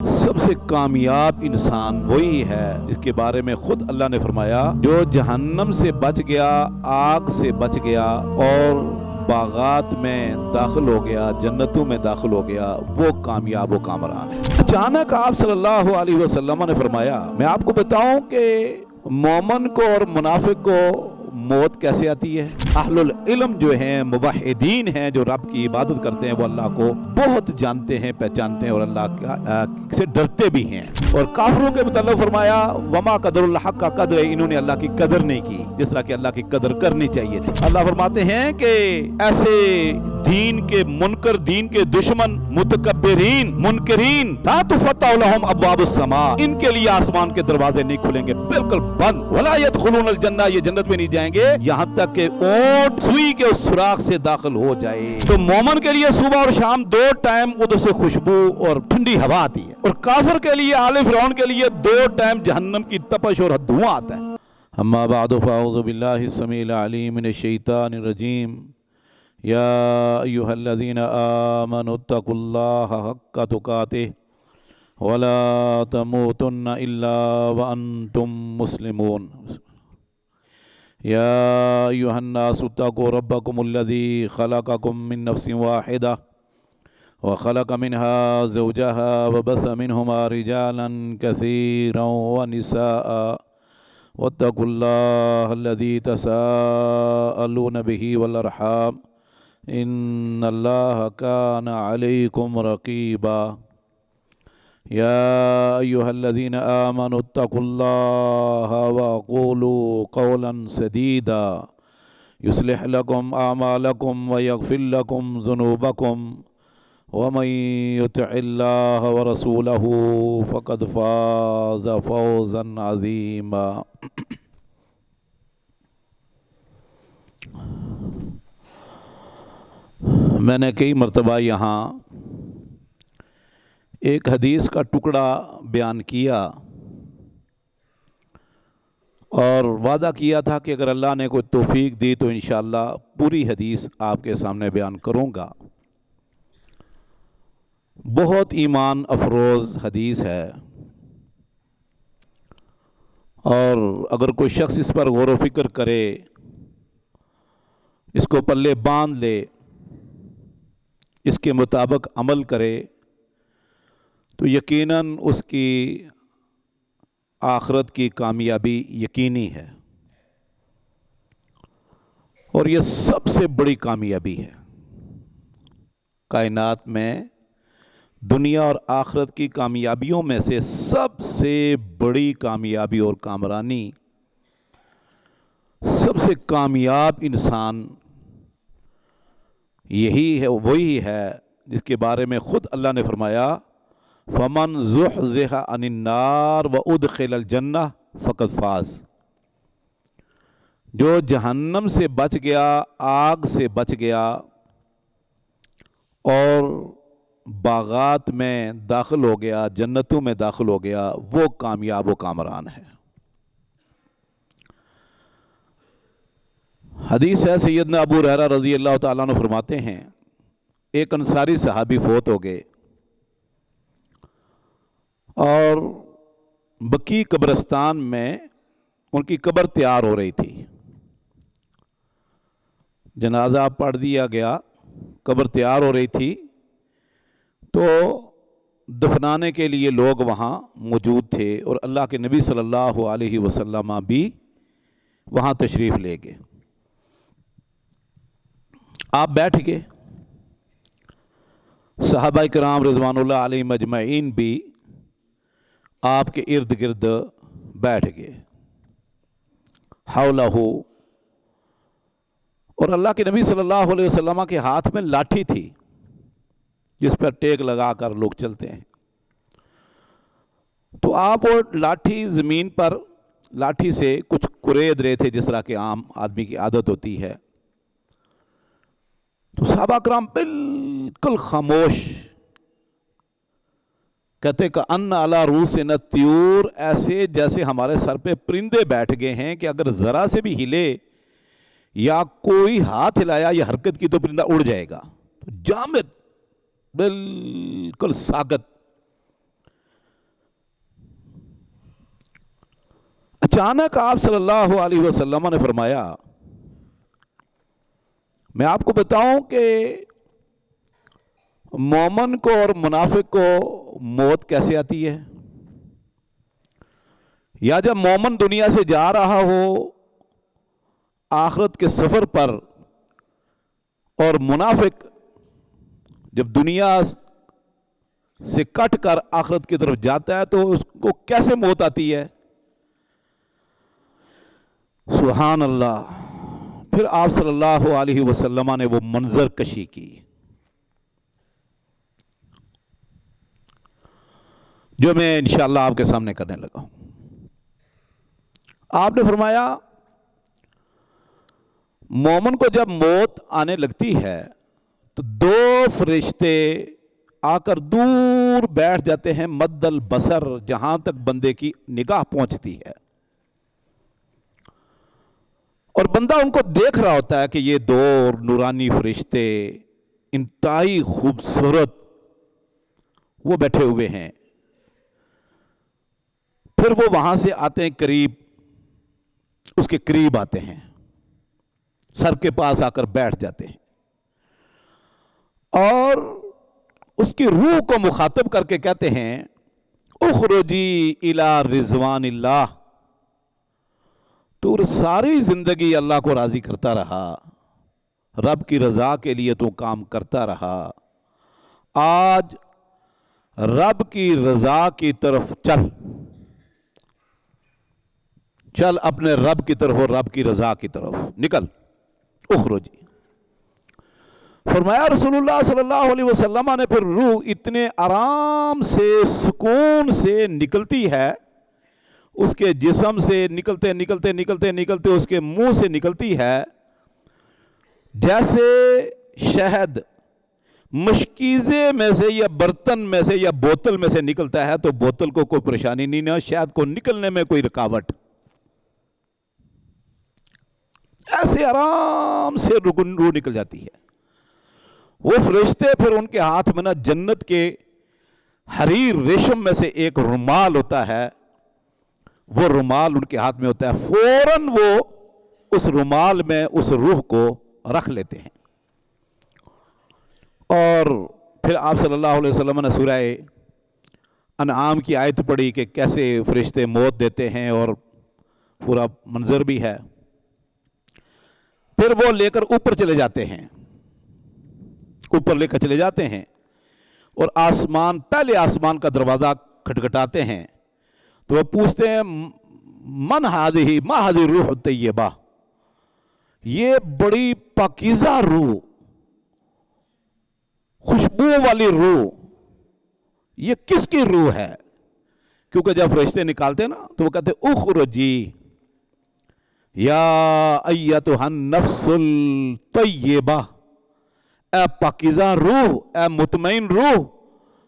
سب سے کامیاب انسان وہی ہے جس کے بارے میں خود اللہ نے فرمایا جو جہنم سے بچ گیا، آگ سے بچ گیا اور باغات میں داخل ہو گیا، جنتوں میں داخل ہو گیا، وہ کامیاب و کامران ہے۔ اچانک آپ صلی اللہ علیہ وسلم نے فرمایا میں آپ کو بتاؤں کہ مومن کو اور منافق کو موت کیسے آتی ہے۔ اہل العلم جو ہیں، موحدین ہیں، جو رب کی عبادت کرتے ہیں، وہ اللہ کو بہت جانتے ہیں، پہچانتے ہیں اور اللہ سے ڈرتے بھی ہیں۔ اور کافروں کے متعلق فرمایا وما قدر الحق کا قدر، انہوں نے اللہ کی قدر نہیں کی جس طرح کہ اللہ کی قدر کرنی چاہیے تھی۔ اللہ فرماتے ہیں کہ ایسے دین کے منکر، دین کے دشمن، متکبرین، منکرین، لا تفتح لهم ابواب السماء، ان کے لیے آسمان کے دروازے نہیں کھلیں گے، بالکل بند۔ ولا يدخلون الجنہ، یہ جنت میں نہیں جائیں گے یہاں تک کہ اونٹ سوئی کے اس سوراخ سے داخل ہو جائے۔ تو مومن کے لیے صبح اور شام دو ٹائم ادھر سے خوشبو اور ٹھنڈی ہوا آتی ہے، اور کافر کے لیے، آل فرعون کے لیے دو ٹائم جہنم کی تپش اور دھواں آتا ہے۔ اما بعد فاعوذ باللہ السمیع العلیم من الشیطان الرجیم یا ایہا الذین آمنوا اتقوا اللہ حق تقاتہ ولا تموتن الا وانتم مسلمون۔ یا ایہا الناس اتقوا ربکم الذی خلقکم من نفس واحدہ وخلق منها زوجها وبث منهما رجالا كثيرا ونساء واتقوا الله الذي تساءلون به والأرحام إن الله كان عليكم رقيبا۔ يا أيها الذين آمنوا اتقوا الله وقولوا قولا سديدا يصلح لكم أعمالكم ويغفر لكم ذنوبكم ومن يطع الله ورسوله فقد فاز فوزا عظيما۔ میں نے کئی مرتبہ یہاں ایک حدیث کا ٹکڑا بیان کیا اور وعدہ کیا تھا کہ اگر اللہ نے کوئی توفیق دی تو انشاءاللہ پوری حدیث آپ کے سامنے بیان کروں گا۔ بہت ایمان افروز حدیث ہے، اور اگر کوئی شخص اس پر غور و فکر کرے، اس کو پلے باندھ لے، اس کے مطابق عمل کرے تو یقیناً اس کی آخرت کی کامیابی یقینی ہے، اور یہ سب سے بڑی کامیابی ہے کائنات میں۔ دنیا اور آخرت کی کامیابیوں میں سے سب سے بڑی کامیابی اور کامرانی، سب سے کامیاب انسان یہی ہے، وہی ہے جس کے بارے میں خود اللہ نے فرمایا فَمَنْ زُحْزِحَ عَنِ النَّارِ وَأُدْخِلَ الْجَنَّةَ فَقَدْ فَازَ، جو جہنم سے بچ گیا، آگ سے بچ گیا اور باغات میں داخل ہو گیا، جنتوں میں داخل ہو گیا، وہ کامیاب و کامران ہے۔ حدیث ہے، سیدنا ابو ہریرہ رضی اللہ تعالیٰ عنہ فرماتے ہیں ایک انصاری صحابی فوت ہو گئے اور بقیع قبرستان میں ان کی قبر تیار ہو رہی تھی۔ جنازہ پڑھ دیا گیا، قبر تیار ہو رہی تھی، تو دفنانے کے لیے لوگ وہاں موجود تھے اور اللہ کے نبی صلی اللہ علیہ وسلم بھی وہاں تشریف لے گئے۔ آپ بیٹھ گئے، صحابہ کرام رضوان اللہ علیہ مجمعین بھی آپ کے ارد گرد بیٹھ گئے حولہ، اور اللہ کے نبی صلی اللہ علیہ وسلم کے ہاتھ میں لاٹھی تھی جس پر ٹیک لگا کر لوگ چلتے ہیں۔ تو آپ وہ لاٹھی زمین پر لاٹھی سے کچھ کرید رہے تھے جس طرح کہ عام آدمی کی عادت ہوتی ہے۔ تو صحابہ کرام بالکل خاموش، کہتے کہ ان علی رؤوسنا الطیور، ایسے جیسے ہمارے سر پہ پرندے بیٹھ گئے ہیں کہ اگر ذرا سے بھی ہلے یا کوئی ہاتھ ہلایا یا حرکت کی تو پرندہ اڑ جائے گا۔ جامد، بالکل ساکت۔ اچانک آپ صلی اللہ علیہ وسلم نے فرمایا، میں آپ کو بتاؤں کہ مومن کو اور منافق کو موت کیسے آتی ہے؟ یا جب مومن دنیا سے جا رہا ہو آخرت کے سفر پر، اور منافق جب دنیا سے کٹ کر آخرت کی طرف جاتا ہے تو اس کو کیسے موت آتی ہے؟ سبحان اللہ۔ پھر آپ صلی اللہ علیہ وسلم نے وہ منظر کشی کی جو میں انشاءاللہ آپ کے سامنے کرنے لگا ہوں۔ آپ نے فرمایا مومن کو جب موت آنے لگتی ہے تو دو فرشتے آ کر دور بیٹھ جاتے ہیں، مد البصر، جہاں تک بندے کی نگاہ پہنچتی ہے، اور بندہ ان کو دیکھ رہا ہوتا ہے کہ یہ دو نورانی فرشتے انتہائی خوبصورت وہ بیٹھے ہوئے ہیں۔ پھر وہ وہاں سے آتے ہیں، قریب اس کے قریب آتے ہیں، سر کے پاس آ کر بیٹھ جاتے ہیں، اور اس کی روح کو مخاطب کر کے کہتے ہیں اخرجی الی رضوان اللہ، تو ساری زندگی اللہ کو راضی کرتا رہا، رب کی رضا کے لیے تو کام کرتا رہا، آج رب کی رضا کی طرف چل اپنے رب کی طرف اور رب کی رضا کی طرف نکل، اخرجی۔ فرمایا رسول اللہ صلی اللہ علیہ وسلم نے پھر روح اتنے آرام سے، سکون سے نکلتی ہے، اس کے جسم سے نکلتے نکلتے نکلتے نکلتے اس کے منہ سے نکلتی ہے، جیسے شہد مشکیزے میں سے یا برتن میں سے یا بوتل میں سے نکلتا ہے تو بوتل کو کوئی پریشانی نہیں ہے، شہد کو نکلنے میں کوئی رکاوٹ، ایسے آرام سے روح نکل جاتی ہے۔ وہ فرشتے پھر ان کے ہاتھ میں نا جنت کے حریر ریشم میں سے ایک رومال ہوتا ہے، وہ رومال ان کے ہاتھ میں ہوتا ہے، فوراً وہ اس رومال میں اس روح کو رکھ لیتے ہیں۔ اور پھر آپ صلی اللہ علیہ وسلم نے سورہ انعام کی آیت پڑھی کہ کیسے فرشتے موت دیتے ہیں، اور پورا منظر بھی ہے۔ پھر وہ لے کر اوپر چلے جاتے ہیں، اوپر لے کر چلے جاتے ہیں، اور پہلے آسمان کا دروازہ کھٹکھٹاتے ہیں، تو وہ پوچھتے ہیں من ہذہ، ما ہذہ الروح الطیبہ، یہ بڑی پاکیزہ روح، خوشبو والی روح، یہ کس کی روح ہے؟ کیونکہ جب فرشتے نکالتے ہیں نا تو وہ کہتے ہیں اخرجی یا ایتھا النفس الطیبہ، اے پاکیزہ روح، اے مطمئن روح،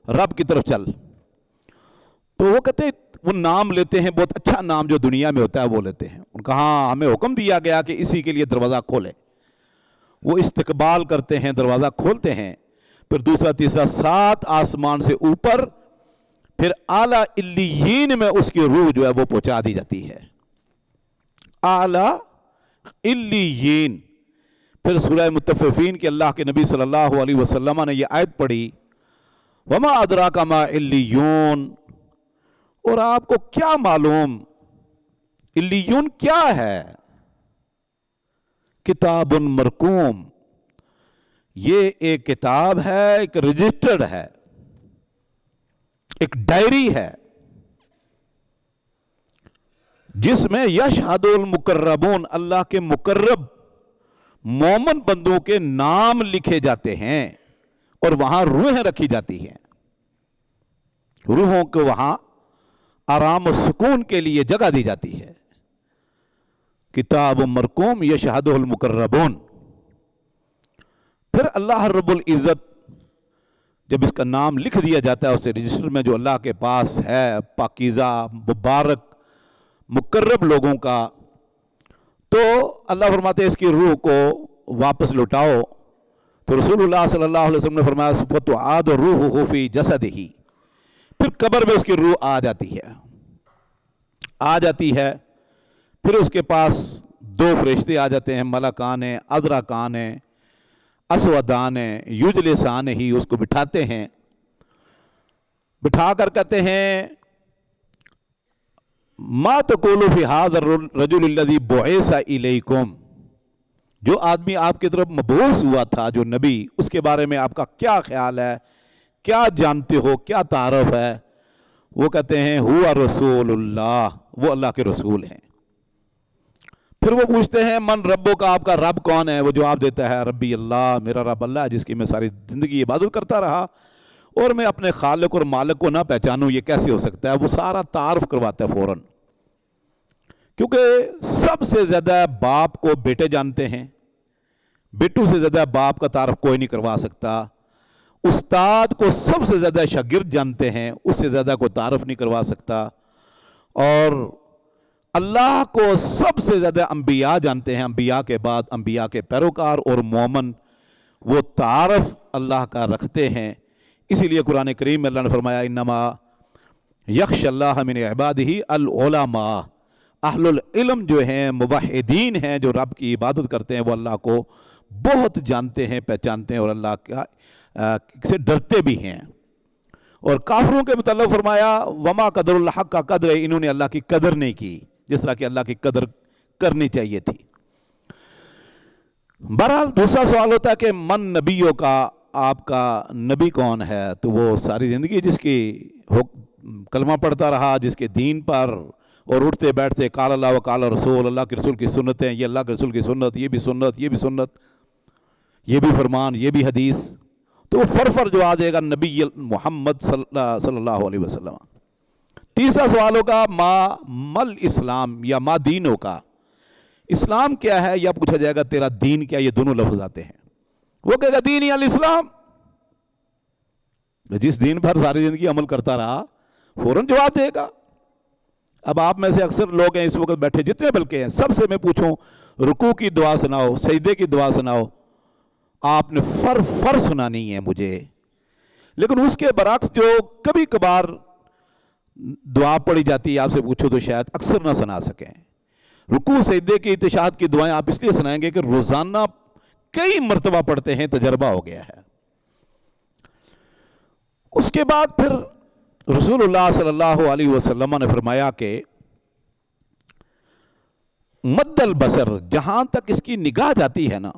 رب کی طرف چل۔ تو وہ کہتے ہیں، وہ نام لیتے ہیں، بہت اچھا نام جو دنیا میں ہوتا ہے وہ لیتے ہیں، ان کا ہاں ہمیں حکم دیا گیا کہ اسی کے لیے دروازہ کھولے۔ وہ استقبال کرتے ہیں، دروازہ کھولتے ہیں، پھر دوسرا تیسرا 7 آسمان سے اوپر، پھر اعلیٰ علیین میں اس کی روح جو ہے وہ پہنچا دی جاتی ہے، اعلیٰ علیین۔ پھر سورہ مطففین کے اللہ کے نبی صلی اللہ علیہ وسلم نے یہ آیت پڑھی وما ادراک ما علیون، اور آپ کو کیا معلوم علیون کیا ہے؟ کتاب مرقوم، یہ ایک کتاب ہے، ایک رجسٹرڈ ہے، ایک ڈائری ہے، جس میں یشہد المقربون، اللہ کے مقرب مومن بندوں کے نام لکھے جاتے ہیں، اور وہاں روحیں رکھی جاتی ہیں، روحوں کو وہاں آرام و سکون کے لیے جگہ دی جاتی ہے۔ کتاب مرقوم یشہد المقربون۔ پھر اللہ رب العزت جب اس کا نام لکھ دیا جاتا ہے اسے رجسٹر میں جو اللہ کے پاس ہے، پاکیزہ مبارک مقرب لوگوں کا، تو اللہ فرماتے ہیں اس کی روح کو واپس لوٹاؤ۔ تو رسول اللہ صلی اللہ علیہ وسلم نے فرمایا فَتُعَادُ رُوحُهُ فِي جَسَدِهِ، پھر قبر میں اس کی روح آ جاتی ہے، پھر اس کے پاس 2 فرشتے آ جاتے ہیں، ملکان ہیں، ادرکان ہیں، اسودان ہیں، یجلسان ہی، اس کو بٹھاتے ہیں، بٹھا کر کہتے ہیں ما تقول فی ھذا الرجل الذی بعث الیکم، جو آدمی آپ کی طرف مبعوث ہوا تھا، جو نبی، اس کے بارے میں آپ کا کیا خیال ہے، کیا جانتے ہو، کیا تعارف ہے؟ وہ کہتے ہیں ہوا رسول اللہ، وہ اللہ کے رسول ہیں۔ پھر وہ پوچھتے ہیں من ربو کا، آپ کا رب کون ہے؟ وہ جواب دیتا ہے ربی اللہ، میرا رب اللہ ہے جس کی میں ساری زندگی عبادت کرتا رہا، اور میں اپنے خالق اور مالک کو نہ پہچانوں یہ کیسے ہو سکتا ہے؟ وہ سارا تعارف کرواتا ہے فوراً، کیونکہ سب سے زیادہ باپ کو بیٹے جانتے ہیں، بیٹوں سے زیادہ باپ کا تعارف کوئی نہیں کروا سکتا، استاد کو سب سے زیادہ شاگرد جانتے ہیں، اس سے زیادہ کوئی تعارف نہیں کروا سکتا، اور اللہ کو سب سے زیادہ انبیاء جانتے ہیں، انبیاء کے بعد انبیاء کے پیروکار اور مومن وہ تعارف اللہ کا رکھتے ہیں۔ اسی لیے قرآن کریم میں اللہ نے فرمایا انما یخشى اللہ من عبادہ العلماء، اہل العلم جو ہیں، موحدین ہیں، جو رب کی عبادت کرتے ہیں، وہ اللہ کو بہت جانتے ہیں، پہچانتے ہیں، اور اللہ کا سے ڈرتے بھی ہیں۔ اور کافروں کے متعلق فرمایا وما قدر اللہ کا قدر، انہوں نے اللہ کی قدر نہیں کی جس طرح کہ اللہ کی قدر کرنی چاہیے تھی۔ بہرحال دوسرا سوال ہوتا ہے کہ من نبیوں کا، آپ کا نبی کون ہے؟ تو وہ ساری زندگی جس کی کلمہ پڑھتا رہا، جس کے دین پر اور اٹھتے بیٹھتے قال اللہ و قال رسول، اللہ کے رسول کی سنتیں، یہ اللہ کے رسول کی سنت، یہ بھی سنت، یہ بھی سنت، یہ بھی فرمان، یہ بھی حدیث، تو وہ فرفر جواب دے گا نبی محمد صلی اللہ علیہ وسلم۔ تیسرا سوال ہوگا ما مل اسلام، یا ما دینوں کا، اسلام کیا ہے؟ یا پوچھا جائے گا تیرا دین کیا؟ یہ دونوں لفظ آتے ہیں۔ وہ کہے گا دینی الاسلام، جس دین پر ساری زندگی عمل کرتا رہا فوراً جواب دے گا۔ اب آپ میں سے اکثر لوگ ہیں اس وقت بیٹھے جتنے بلکہ ہیں، سب سے میں پوچھوں رکوع کی دعا سناؤ، سجدے کی دعا سناؤ، آپ نے فر سنانی ہے مجھے، لیکن اس کے برعکس جو کبھی کبھار دعا پڑھی جاتی ہے آپ سے پوچھو تو شاید اکثر نہ سنا سکیں۔ رکوع سجدے کی اتشہاد کی دعائیں آپ اس لیے سنائیں گے کہ روزانہ کئی مرتبہ پڑھتے ہیں، تجربہ ہو گیا ہے۔ اس کے بعد پھر رسول اللہ صلی اللہ علیہ وسلم نے فرمایا کہ مد البصر، جہاں تک اس کی نگاہ جاتی ہے نا،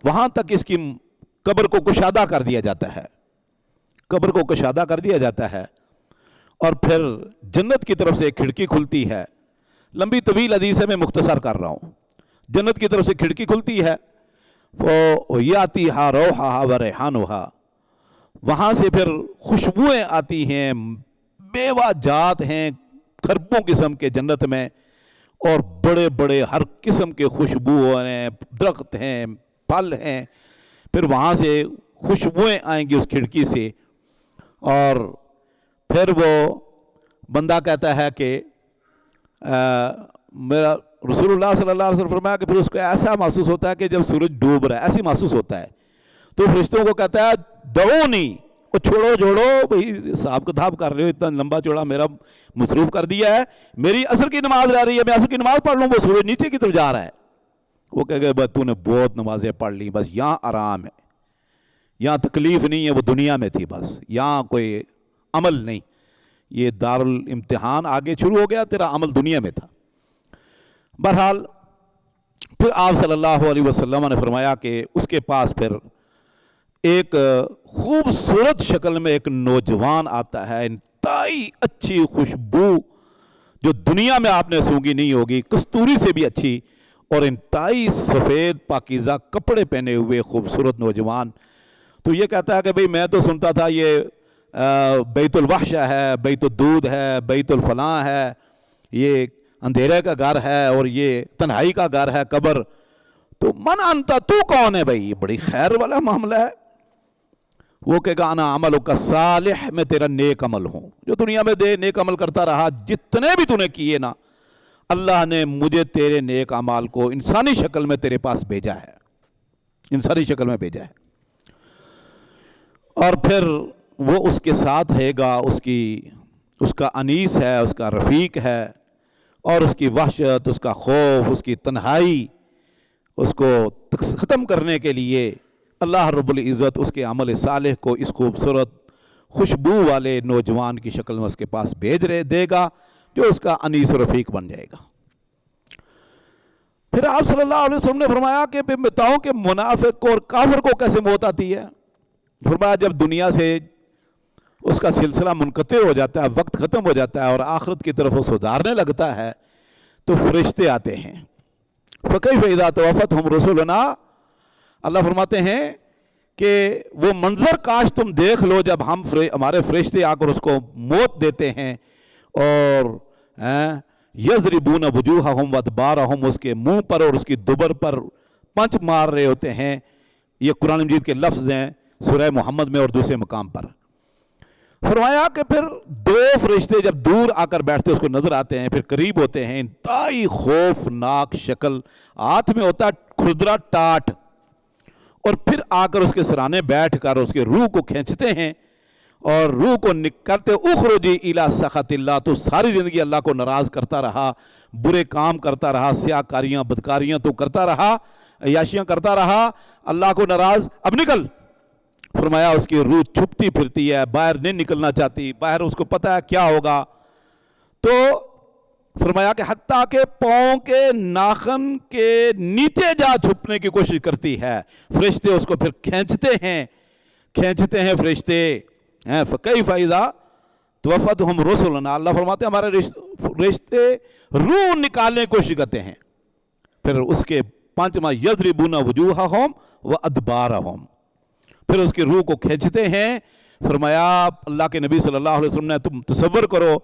وہاں تک اس کی قبر کو کشادہ کر دیا جاتا ہے، قبر کو کشادہ کر دیا جاتا ہے، اور پھر جنت کی طرف سے ایک کھڑکی کھلتی ہے۔ لمبی طویل حدیث ہے، میں مختصر کر رہا ہوں۔ جنت کی طرف سے کھڑکی کھلتی ہے، وہ یاتیھا روحھا وریحانھا، وہاں سے پھر خوشبوئیں آتی ہیں، بیوہ جات ہیں کھربوں قسم کے جنت میں، اور بڑے بڑے ہر قسم کے خوشبو ہیں، درخت ہیں، پھل ہیں، پھر وہاں سے خوشبوئیں آئیں گی اس کھڑکی سے، اور پھر وہ بندہ کہتا ہے کہ میرا رسول اللہ صلی اللہ علیہ وسلم فرمایا کہ پھر اس کو ایسا محسوس ہوتا ہے کہ جب سورج ڈوب رہا ہے، ایسی محسوس ہوتا ہے، تو فرشتوں کو کہتا ہے دعونی، وہ چھوڑو بھئی حساب کتاب کر رہے ہو، اتنا لمبا چوڑا میرا مصروف کر دیا ہے، میری عصر کی نماز رہ رہی ہے، میں عصر کی نماز پڑھ لوں، وہ سورج نیچے کی طرف جا رہا ہے۔ وہ کہے گا بس تو نے بہت نمازیں پڑھ لی، بس یہاں آرام ہے، یہاں تکلیف نہیں ہے، وہ دنیا میں تھی، بس یہاں کوئی عمل نہیں، یہ دارالامتحان آگے شروع ہو گیا، تیرا عمل دنیا میں تھا۔ بہرحال پھر آپ صلی اللہ علیہ وسلم نے فرمایا کہ اس کے پاس پھر ایک خوبصورت شکل میں ایک نوجوان آتا ہے، انتہائی اچھی خوشبو جو دنیا میں آپ نے سونگھی نہیں ہوگی، کستوری سے بھی اچھی، اور انتہائی سفید پاکیزہ کپڑے پہنے ہوئے خوبصورت نوجوان۔ تو یہ کہتا ہے کہ بھئی میں تو سنتا تھا یہ بیت الوحشہ ہے، بیت الدود ہے، بیت الفلاں ہے، یہ اندھیرے کا گھر ہے، اور یہ تنہائی کا گھر ہے قبر، تو من انتا، تو کون ہے بھئی؟ یہ بڑی خیر والا معاملہ ہے۔ وہ کہے گا انا عملک صالح، میں تیرا نیک عمل ہوں، جو دنیا میں نیک عمل کرتا رہا، جتنے بھی تو نے کیے نا، اللہ نے مجھے تیرے نیک اعمال کو انسانی شکل میں تیرے پاس بھیجا ہے، انسانی شکل میں بھیجا ہے۔ اور پھر وہ اس کے ساتھ رہے گا، اس کا انیس ہے، اس کا رفیق ہے، اور اس کی وحشت، اس کا خوف، اس کی تنہائی، اس کو ختم کرنے کے لیے اللہ رب العزت اس کے عمل صالح کو اس خوبصورت خوشبو والے نوجوان کی شکل میں اس کے پاس بھیج دے گا، جو اس کا انیس و رفیق بن جائے گا۔ پھر آپ صلی اللہ علیہ وسلم نے فرمایا کہ میں بتاؤں کہ منافق کو اور کافر کو کیسے موت آتی ہے؟ فرمایا جب دنیا سے اس کا سلسلہ منقطع ہو جاتا ہے، وقت ختم ہو جاتا ہے اور آخرت کی طرف وہ سدھارنے لگتا ہے تو فرشتے آتے ہیں۔ فَكَيْفَ إِذَا تَوَفَّتْهُمْ رُسُلُنَا، اللہ فرماتے ہیں کہ وہ منظر کاش تم دیکھ لو جب ہمارے فرشتے آ کر اس کو موت دیتے ہیں اور یضربون وجوہہم وادبارہم، اس کے منہ پر اور اس کی دبر پر پنچ مار رہے ہوتے ہیں۔ یہ قرآن مجید کے لفظ ہیں سورہ محمد میں اور دوسرے مقام پر۔ فرمایا کہ پھر دو فرشتے جب دور آ کر بیٹھتے اس کو نظر آتے ہیں، پھر قریب ہوتے ہیں، انتہائی خوفناک شکل، ہاتھ میں ہوتا ہے کھردرا ٹاٹ، اور پھر آ کر اس کے سرانے بیٹھ کر اس کے روح کو کھینچتے ہیں اور روح کو کرتے اخرجی الی سخط اللہ، تو ساری زندگی اللہ کو ناراض کرتا رہا، برے کام کرتا رہا، سیاہ کاریاں بدکاریاں تو کرتا رہا، عیاشیاں کرتا رہا، اللہ کو ناراض، اب نکل۔ فرمایا اس کی روح چھپتی پھرتی ہے، باہر نہیں نکلنا چاہتی، باہر اس کو پتہ ہے کیا ہوگا، تو فرمایا کہ حتیٰ کہ پاؤں کے ناخن کے نیچے جا چھپنے کی کوشش کرتی ہے، فرشتے اس کو پھر کھینچتے ہیں فرشتے۔ فَكَيْفَ إِذَا تَوَفَّتْهُمْ رُسُلُنَا، اللہ فرماتے ہیں ہمارے رشتے روح نکالنے کی کوشش کرتے ہیں، پھر اس کے پانچواں یضربون وجوہہم وادبارہم، پھر اس کی روح کو کھینچتے ہیں۔ فرمایا اللہ کے نبی صلی اللہ علیہ وسلم نے، تم تصور کرو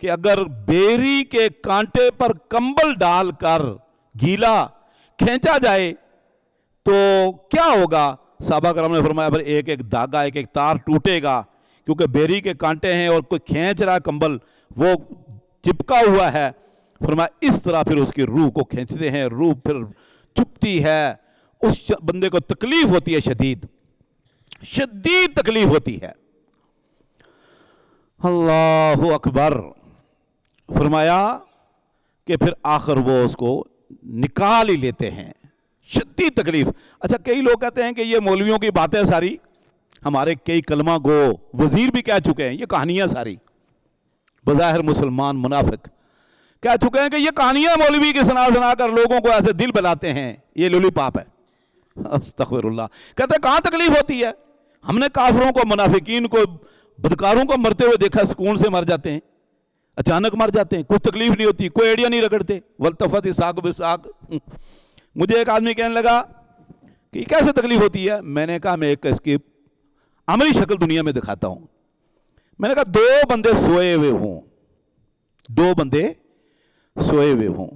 کہ اگر بیری کے کانٹے پر کمبل ڈال کر گیلا کھینچا جائے تو کیا ہوگا؟ صحابہ کرام نے فرمایا پھر ایک ایک دھاگا، ایک ایک تار ٹوٹے گا، کیونکہ بیری کے کانٹے ہیں اور کوئی کھینچ رہا کمبل، وہ چپکا ہوا ہے۔ فرمایا اس طرح پھر اس کی روح کو کھینچتے ہیں، روح پھر چپتی ہے، اس بندے کو تکلیف ہوتی ہے، شدید تکلیف ہوتی ہے۔ اللہ اکبر۔ فرمایا کہ پھر آخر وہ اس کو نکال ہی لیتے ہیں، شدید تکلیف۔ اچھا کئی لوگ کہتے ہیں کہ یہ مولویوں کی باتیں ساری، ہمارے کئی کلمہ گو وزیر بھی کہہ چکے ہیں، یہ کہانیاں ساری، بظاہر مسلمان منافق کہہ چکے ہیں کہ یہ کہانیاں مولوی کی سنا کر لوگوں کو ایسے دل بلاتے ہیں، یہ لولی پاپ ہے۔ استغفر اللہ۔ کہتے ہیں کہاں تکلیف ہوتی ہے؟ ہم نے کافروں کو، منافقین کو، بدکاروں کو مرتے ہوئے دیکھا، سکون سے مر جاتے ہیں، اچانک مر جاتے ہیں، کوئی تکلیف نہیں ہوتی، کوئی ایڑیاں نہیں رگڑتے۔ والتفت الساق بالساق۔ مجھے ایک آدمی کہنے لگا کہ یہ کیسے تکلیف ہوتی ہے؟ میں نے کہا میں ایک اس کی عملی شکل دنیا میں دکھاتا ہوں۔ میں نے کہا دو بندے سوئے ہوئے ہوں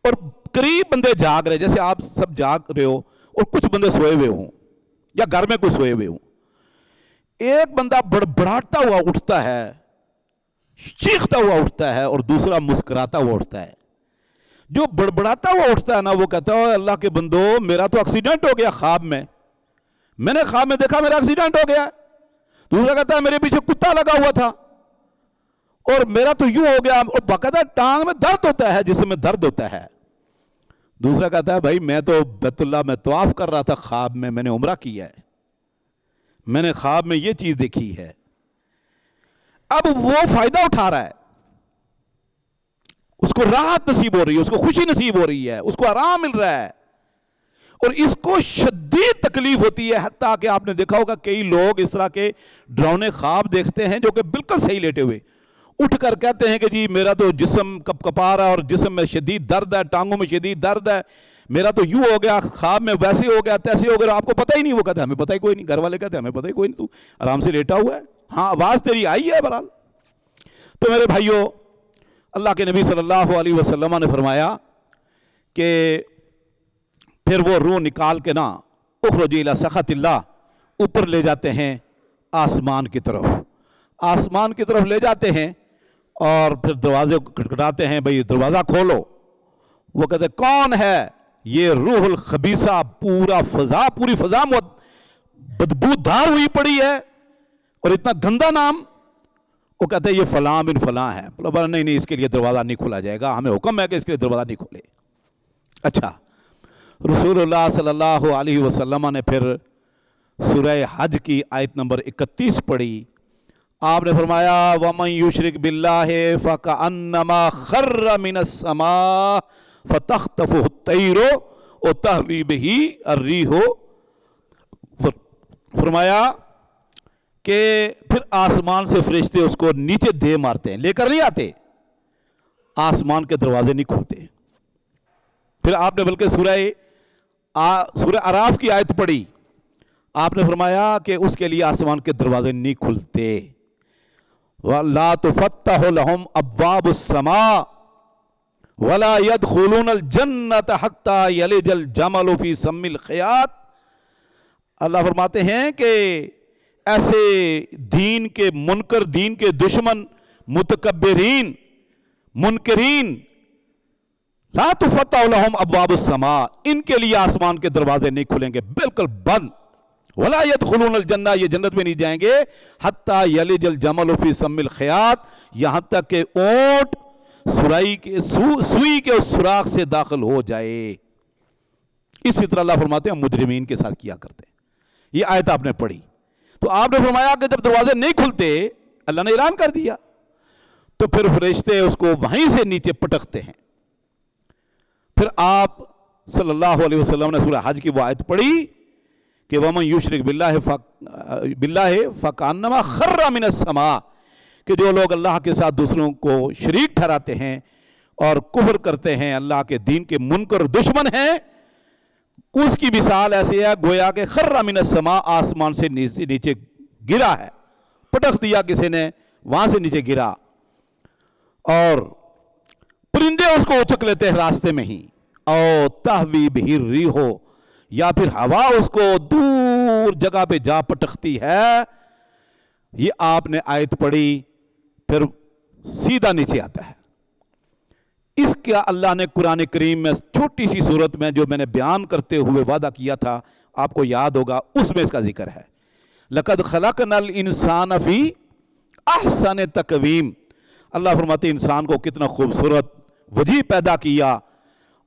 اور قریب بندے جاگ رہے، جیسے آپ سب جاگ رہے ہو اور کچھ بندے سوئے ہوئے ہوں یا گھر میں کوئی سوئے ہوئے ہوں۔ ایک بندہ بڑبڑاتا ہوا اٹھتا ہے، چیختا ہوا اٹھتا ہے، اور دوسرا مسکراتا ہوا اٹھتا ہے۔ جو بڑبڑاتا ہوا اٹھتا ہے نا، وہ کہتا ہے اللہ کے بندو میرا تو ایکسیڈنٹ ہو گیا خواب میں نے خواب میں دیکھا میرا ایکسیڈنٹ ہو گیا۔ دوسرا کہتا ہے میرے پیچھے کتا لگا ہوا تھا اور میرا تو یوں ہو گیا، اور باقاعدہ ٹانگ میں درد ہوتا ہے، جسم میں درد ہوتا ہے۔ دوسرا کہتا ہے بھائی میں تو بیت اللہ میں طواف کر رہا تھا خواب میں نے عمرہ کیا ہے، میں نے خواب میں یہ چیز دیکھی ہے۔ اب وہ فائدہ اٹھا رہا ہے، اس کو راحت نصیب ہو رہی ہے، اس کو خوشی نصیب ہو رہی ہے، اس کو آرام مل رہا ہے، اور اس کو شدید تکلیف ہوتی ہے۔ حتیٰ کہ آپ نے دیکھا ہوگا کئی لوگ اس طرح کے ڈراؤنے خواب دیکھتے ہیں جو کہ بالکل صحیح لیٹے ہوئے اٹھ کر کہتے ہیں کہ جی میرا تو جسم کپ کپا رہا ہے اور جسم میں شدید درد ہے، ٹانگوں میں شدید درد ہے، میرا تو یوں ہو گیا، خواب میں ویسے ہو گیا، تیسے ہو گیا، آپ کو پتہ ہی نہیں۔ وہ کہتے ہیں ہمیں پتہ ہی کوئی نہیں، گھر والے کہتے ہیں ہمیں پتہ ہی کوئی نہیں، تو آرام سے لیٹا ہوا ہے، ہاں آواز تیری آئی ہے بہرحال۔ تو میرے بھائیوں، اللہ کے نبی صلی اللہ علیہ وسلم نے فرمایا کہ پھر وہ روح نکال کے نا اخرج الی سخط اللہ، اوپر لے جاتے ہیں آسمان کی طرف لے جاتے ہیں، اور پھر دروازے کو کھٹکھٹاتے ہیں، بھئی دروازہ کھولو۔ وہ کہتے ہیں کون ہے؟ یہ روح الخبیثہ، پوری فضا بدبودار ہوئی پڑی ہے، اور اتنا گندا نام، وہ کہتے ہیں یہ فلاں بن فلاں ہے، بولا نہیں اس کے لیے دروازہ نہیں کھولا جائے گا، ہمیں حکم ہے کہ اس کے لیے دروازہ نہیں کھولے۔ اچھا، رسول اللہ صلی اللہ علیہ وسلم نے پھر سورہ حج کی آیت نمبر 31 پڑھی۔ آپ نے فرمایا وَمَن يُشْرِكْ بِاللَّهِ فَكَأَنَّمَا خَرَّ مِنَ السَّمَاءِ فَتَخْطَفُهُ الطَّيْرُ وَتَهْوِي بِهِ الرِّيحُ، فرمایا کہ پھر آسمان سے فرشتے اس کو نیچے دے مارتے ہیں، لے کر نہیں آتے، آسمان کے دروازے نہیں کھلتے۔ پھر آپ نے بلکہ سورہ اعراف کی آیت پڑھی، آپ نے فرمایا کہ اس کے لیے آسمان کے دروازے نہیں کھلتے، وَلَا تُفَتَّحُ لَهُمْ أَبْوَابُ السَّمَاءِ وَلَا يَدْخُلُونَ الْجَنَّةَ حَتَّى يَلِجَ الْجَمَلُ فِي سَمِّ الْخِيَاطِ۔ اللہ فرماتے ہیں کہ ایسے دین کے منکر، دین کے دشمن، متکبرین، منکرین، لا تفتح لهم ابواب السماء، ان کے لیے آسمان کے دروازے نہیں کھلیں گے، بالکل بند۔ ولا يدخلون الجنہ، یہ جنت میں نہیں جائیں گے، حتی یلج الجمل فی سم الخیاط، یہاں تک کہ اونٹ سوئی کے اس سوراخ سے داخل ہو جائے۔ اسی طرح اللہ فرماتے ہیں مجرمین کے ساتھ کیا کرتے ہیں۔ یہ آیت آپ نے پڑھی تو آپ نے فرمایا کہ جب دروازے نہیں کھلتے، اللہ نے اعلان کر دیا، تو پھر فرشتے اس کو وہیں سے نیچے پٹکتے ہیں۔ پھر آپ صلی اللہ علیہ وسلم نے سورہ حج کی وہ آیت پڑھی کہ وَمَن يُشْرِكْ بِاللَّهِ فَكَأَنَّمَا خَرَّ مِنَ السَّمَاءِ، کہ جو لوگ اللہ کے ساتھ دوسروں کو شریک ٹھہراتے ہیں اور کفر کرتے ہیں، اللہ کے دین کے منکر دشمن ہیں، اس کی مثال ایسی ہے گویا کہ خَرَّ مِنَ السَّمَاء، آسمان سے نیچے گرا ہے، پٹک دیا کسی نے، وہاں سے نیچے گرا، اور پرندے اس کو اچک لیتے ہیں راستے میں ہی، او تہوی بہ الریح، یا پھر ہوا اس کو دور جگہ پہ جا پٹکتی ہے۔ یہ آپ نے آیت پڑھی، پھر سیدھا نیچے آتا ہے۔ اس کا اللہ نے قرآن کریم میں چھوٹی سی صورت میں جو میں نے بیان کرتے ہوئے وعدہ کیا تھا، آپ کو یاد ہوگا، اس میں اس کا ذکر ہے۔ لَقَدْ خَلَقْنَا الْإِنسَانَ فِي أَحْسَنِ تَقْوِيمٍ، اللہ فرماتے ہیں انسان کو کتنا خوبصورت وجیح پیدا کیا،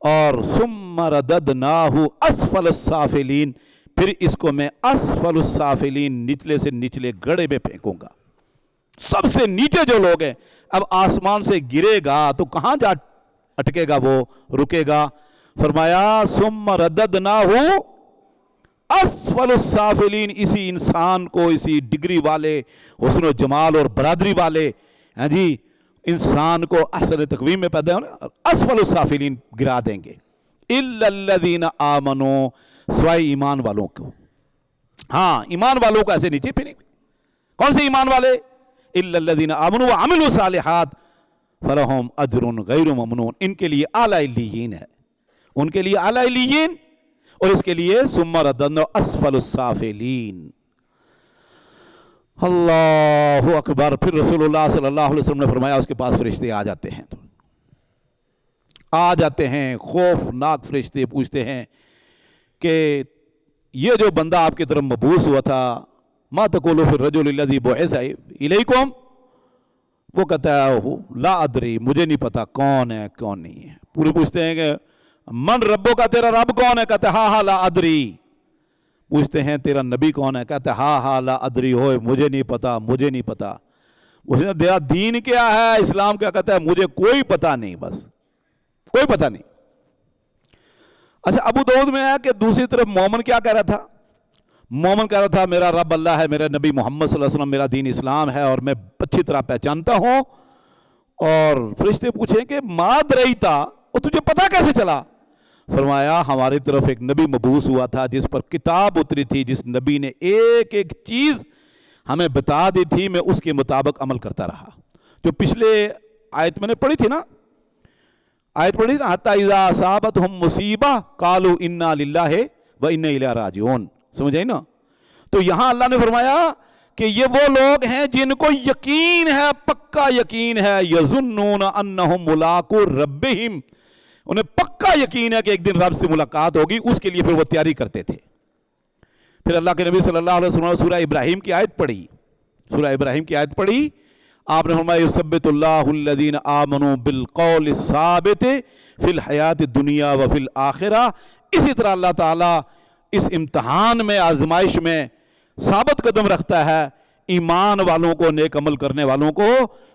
اور ثُمَّ رَدَدْنَاهُ أَسْفَلَ السَّافِلِينَ، پھر اس کو میں اسفل السافلین، نچلے سے نچلے گڑھے میں پھینکوں گا۔ سب سے نیچے جو لوگ ہیں، اب آسمان سے گرے گا تو کہاں جا اٹکے گا، وہ رکے گا۔ فرمایا ثُمَّ رَدَدْنَاهُ اسفل السافلین، اسی انسان کو، اسی ڈگری والے، حسن و جمال اور برادری والے، ہاں جی، انسان کو احسن تقویم میں پیدا ہونا، اسفل السافلین گرا دیں گے۔ اِلَّا الَّذِينَ آمَنُوا، سوائے ایمان والوں کو، ہاں ایمان والوں کو ایسے نیچے پھریں گے۔ کون سے ایمان والے؟ اِلَّا الَّذِينَ آمَنُوا وَعَمِلُوا الصَّالِحَاتِ فَلَهُمْ أَجْرٌ غَيْرُ مَمْنُونٍ، ان کے لیے اعلیٰ علیین ہے، ان کے لیے اعلیٰ علیین، اور اس کے لیے ثُمَّ رَدَدْنَاهُ أَسْفَلُ السَّافِلِينَ۔ اللہ اکبر۔ پھر رسول اللہ صلی اللہ علیہ وسلم نے فرمایا اس کے پاس فرشتے آ جاتے ہیں، خوفناک فرشتے پوچھتے ہیں کہ یہ جو بندہ آپ کی طرف مبعوث ہوا تھا، ما تقولوا فی الرجل الذی بعث الیکم، وہ کہتا ہے لا ادری، مجھے نہیں پتا کون ہے کون نہیں ہے۔ پورے پوچھتے ہیں کہ من ربو کا، تیرا رب کون ہے؟ کہتا ہے ہاں لا ادری۔ پوچھتے ہیں تیرا نبی کون ہے؟ کہتا ہے ہاں لا ادری، ہوئے مجھے نہیں پتا، مجھے نہیں پتا۔ پوچھتے ہیں تیرا دین کیا ہے، اسلام کیا؟ کہتا ہے مجھے کوئی پتا نہیں، بس کوئی پتا نہیں۔ اچھا، ابو داؤد میں ہے کہ دوسری طرف مومن کیا کہہ رہا تھا؟ مومن کہہ رہا تھا میرا رب اللہ ہے، میرا نبی محمد صلی اللہ علیہ وسلم، میرا دین اسلام ہے، اور میں اچھی طرح پہچانتا ہوں۔ اور فرشتے پوچھیں کہ ما دریتا، اور تجھے پتا کیسے چلا؟ فرمایا ہماری طرف ایک نبی مبعوث ہوا تھا جس پر کتاب اتری تھی، جس نبی نے ایک ایک چیز ہمیں بتا دی تھی، میں اس کے مطابق عمل کرتا رہا۔ جو پچھلے آیت میں نے پڑھی تھی نا، آیت پڑھی نا، حتی اذا اصابتہم مصیبہ قالوا انا للہ و انا الیہ راجعون، سمجھ آئی نا؟ تو یہاں اللہ نے فرمایا کہ یہ وہ لوگ ہیں جن کو یقین ہے، پکا یقین ہے، یظنون انہم ملاقو ربہم، انہیں پکا یقین ہے کہ ایک دن رب سے ملاقات ہوگی، اس کے لیے پھر وہ تیاری کرتے تھے۔ پھر اللہ کے نبی صلی اللہ علیہ وسلم نے سورہ ابراہیم کی آیت پڑھی، سورہ ابراہیم کی آیت پڑھی، آپ نے فرمایا یثبت اللہ الذین آمنوا بالقول الثابت فی الحیات الدنیا وفی الآخرہ. اسی طرح اللہ تعالیٰ اس امتحان میں، آزمائش میں ثابت قدم رکھتا ہے ایمان والوں کو، نیک عمل کرنے والوں کو،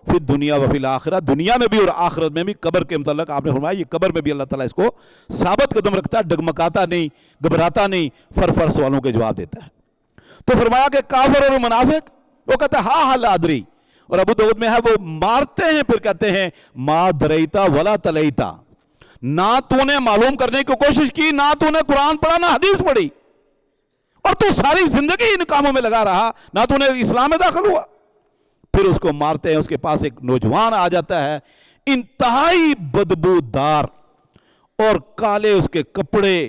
فی الدنیا وفی الآخرہ، دنیا میں بھی اور آخرت میں بھی. قبر کے متعلق آپ نے فرمایا یہ قبر میں بھی اللہ تعالیٰ اس کو ثابت قدم رکھتا ہے، ڈگمگاتا نہیں، گھبراتا نہیں، فر سوالوں کے جواب دیتا ہے. تو فرمایا کہ کافر اور منافق وہ کہتا ہے ہاں لا ادری، اور ابو داؤد میں ہے وہ مارتے ہیں پھر کہتے ہیں ما دریتا ولا تلیتا، نہ تو نے معلوم کرنے کی کوشش کی، نہ تو نے قرآن پڑھا، نہ حدیث پڑھی، اور تو ساری زندگی ان کاموں میں لگا رہا، نہ تو نے اسلام میں داخل ہوا. پھر اس کو مارتے ہیں. اس کے پاس ایک نوجوان آ جاتا ہے انتہائی بدبودار اور کالے اس کے کپڑے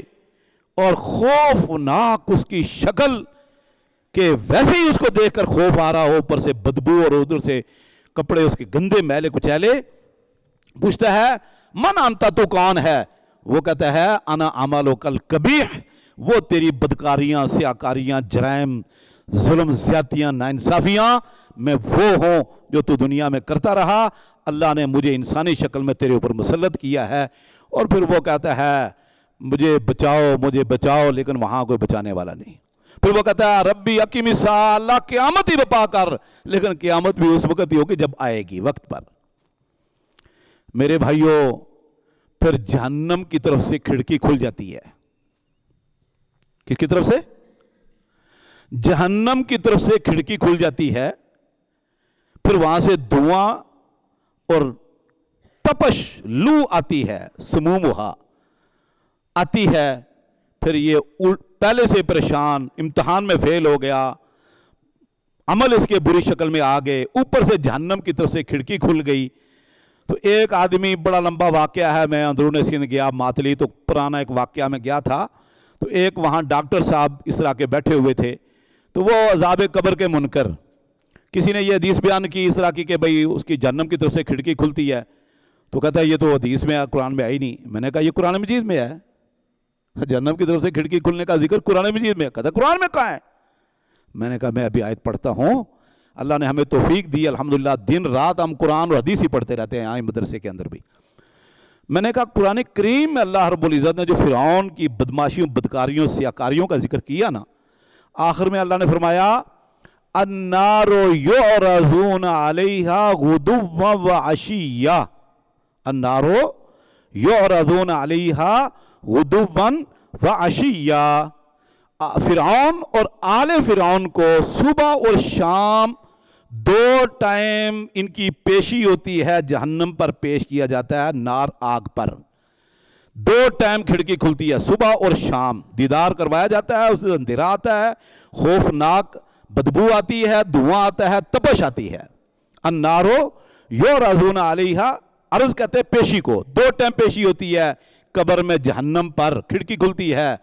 اور خوفناک اس کی شکل کہ ویسے ہی اس کو دیکھ کر خوف آ رہا ہو، اوپر سے بدبو اور ادھر سے کپڑے اس کے گندے میلے کچیلے. پوچھتا ہے من انتا، تو کون ہے؟ وہ کہتا ہے انا عملک القبیح، وہ تیری بدکاریاں، سیاکاریاں، جرائم، ظلم، زیادتیاں، ناانصافیاں میں وہ ہوں جو تو دنیا میں کرتا رہا. اللہ نے مجھے انسانی شکل میں تیرے اوپر مسلط کیا ہے. اور پھر وہ کہتا ہے مجھے بچاؤ، مجھے بچاؤ، لیکن وہاں کوئی بچانے والا نہیں. پھر وہ کہتا ہے ربی اقیم الساعہ، اللہ قیامت ہی بپا کر، لیکن قیامت بھی اس وقت ہی ہوگی جب آئے گی، وقت پر. میرے بھائیوں، پھر جہنم کی طرف سے کھڑکی کھل جاتی ہے. کس کی طرف سے؟ جہنم کی طرف سے کھڑکی کھل جاتی ہے. پھر وہاں سے دھواں اور تپش، لو آتی ہے، سمومہا آتی ہے. پھر یہ پہلے سے پریشان، امتحان میں فیل ہو گیا، عمل اس کے بری شکل میں آ گئے، اوپر سے جہنم کی طرف سے کھڑکی کھل گئی. تو ایک آدمی، بڑا لمبا واقعہ ہے، میں اندرون سندھ گیا، ماتلی، تو پرانا ایک واقعہ میں گیا تھا. تو ایک وہاں ڈاکٹر صاحب اس طرح کے بیٹھے ہوئے تھے. تو وہ عذاب قبر کے منکر، کسی نے یہ حدیث بیان کی اس طرح کی کہ بھئی اس کی جہنم کی طرف سے کھڑکی کھلتی ہے. تو کہتا ہے یہ تو حدیث میں ہے، قرآن میں آئی نہیں. میں نے کہا یہ قرآن مجید میں ہے، جہنم کی طرف سے کھڑکی کھلنے کا ذکر قرآن مجید میں ہے. کہتا ہے قرآن میں کہاں ہے؟ میں نے کہا میں ابھی آیت پڑھتا ہوں. اللہ نے ہمیں توفیق دی الحمدللہ، دن رات ہم قرآن اور حدیث ہی پڑھتے رہتے ہیں آئیں مدرسے کے اندر بھی. میں نے کہا قرآن کریم میں اللہ رب العزت نے جو فرعون کی بدماشیوں، بدکاریوں، سیاکاریوں کا ذکر کیا نا، آخر میں اللہ نے فرمایا النار یعرضون علیہا غدوا وعشیا، النار یعرضون علیہا غدوا وعشیا. فرعون اور آل فرعون کو صبح اور شام 2 ٹائم ان کی پیشی ہوتی ہے، جہنم پر پیش کیا جاتا ہے، نار آگ پر. 2 ٹائم کھڑکی کھلتی ہے، صبح اور شام، دیدار کروایا جاتا ہے، اس سے اندھیرا آتا ہے، خوفناک بدبو آتی ہے، دھواں آتا ہے، تپش آتی ہے. النار یعرضون علیہا، عرض کہتے ہیں پیشی کو، 2 ٹائم پیشی ہوتی ہے قبر میں، جہنم پر کھڑکی کھلتی ہے.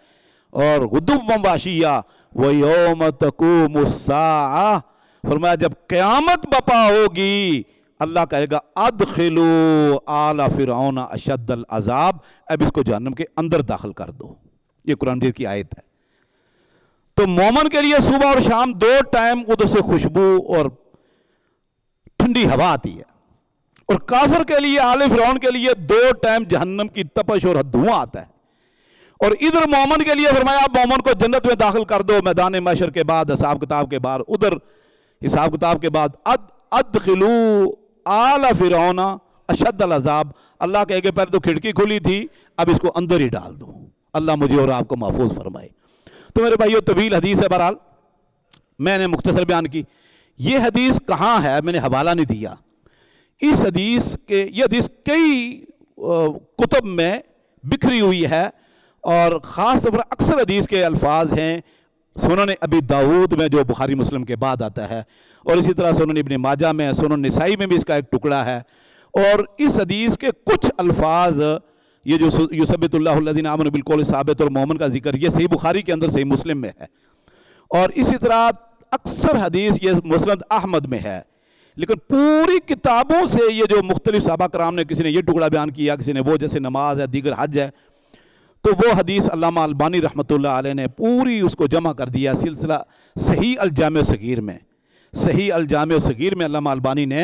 اور غدوا وعشیا ویوم تقوم الساعہ، فرمایا جب قیامت بپا ہوگی اللہ کہے گا ادخلوا آل فرعون اشد العذاب، اب اس کو جہنم کے اندر داخل کر دو. یہ قرآن مجید کی آیت ہے. تو مومن کے لیے صبح اور شام 2 ٹائم ادھر سے خوشبو اور ٹھنڈی ہوا آتی ہے، اور کافر کے لیے، آل فرعون کے لیے 2 ٹائم جہنم کی تپش اور دھواں آتا ہے. اور ادھر مومن کے لیے فرمایا مومن کو جنت میں داخل کر دو میدان محشر کے بعد، حساب کتاب کے بعد، ادھر حساب کتاب کے بعد ادخلوا آل فرعون اشد العذاب. اللہ کہے کہ پہلے تو کھڑکی کھلی تھی، اب اس کو اندر ہی ڈال دو. اللہ مجھے اور آپ کو محفوظ فرمائے. تو میرے بھائیو طویل حدیث ہے، بہرحال میں نے مختصر بیان کی. یہ حدیث کہاں ہے میں نے حوالہ نہیں دیا. اس حدیث کے، یہ حدیث کئی کتب میں بکھری ہوئی ہے، اور خاص طور پر اکثر حدیث کے الفاظ ہیں سنن ابی داؤد میں جو بخاری مسلم کے بعد آتا ہے، اور اسی طرح سنن ابن ماجہ میں، سنن نسائی میں بھی اس کا ایک ٹکڑا ہے. اور اس حدیث کے کچھ الفاظ، یہ جو یثبت اللہ الذین آمنوا بالقول الثابت اور مومن کا ذکر، یہ صحیح بخاری کے اندر صحیح مسلم میں ہے. اور اسی طرح اکثر حدیث یہ مسند احمد میں ہے. لیکن پوری کتابوں سے یہ جو مختلف صحابہ کرام نے، کسی نے یہ ٹکڑا بیان کیا، کسی نے وہ، جیسے نماز ہے، دیگر حج ہے، تو وہ حدیث علامہ البانی رحمۃ اللہ علیہ نے پوری اس کو جمع کر دیا سلسلہ صحیح الجامع صغیر میں. صحیح الجامع صغیر میں علامہ البانی نے